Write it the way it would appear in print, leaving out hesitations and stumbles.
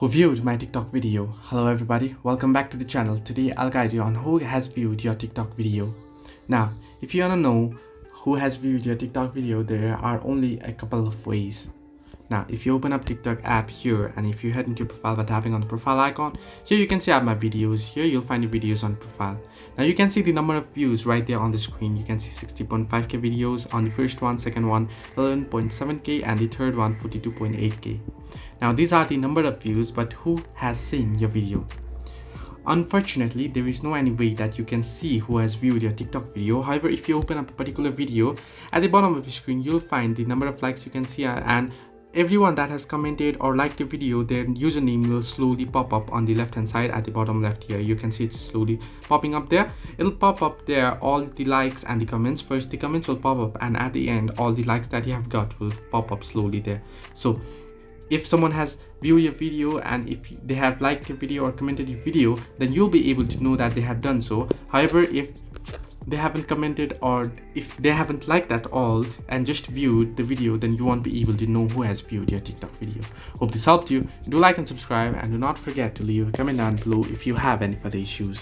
Who viewed my TikTok video. Hello everybody, welcome back to the channel. Today I'll guide you on who has viewed your TikTok video. Now, if you wanna know who has viewed your TikTok video, there are only a couple of ways. Now, if you open up TikTok app here and if you head into your profile by tapping on the profile icon, here you can see I have my videos. Here you'll find the videos on profile. Now you can see the number of views right there on the screen. You can see 60.5k videos on the first one, second one 11.7k, and the third one 42.8k. Now these are the number of views, but who has seen your video? Unfortunately, there is no any way that you can see who has viewed your TikTok video. However, if you open up a particular video, at the bottom of the screen you'll find the number of likes you can see, and everyone that has commented or liked the video, their username will slowly pop up on the left hand side at the bottom left. Here you can see it's slowly popping up there. It'll pop up there all the likes and the comments. First the comments will pop up, and at the end all the likes that you have got will pop up slowly there. So if someone has viewed your video and if they have liked your video or commented your video, then you'll be able to know that they have done so. However, if they haven't commented or if they haven't liked at all and just viewed the video, then you won't be able to know who has viewed your TikTok video. Hope this helped you. Do like and subscribe, and do not forget to leave a comment down below if you have any further issues.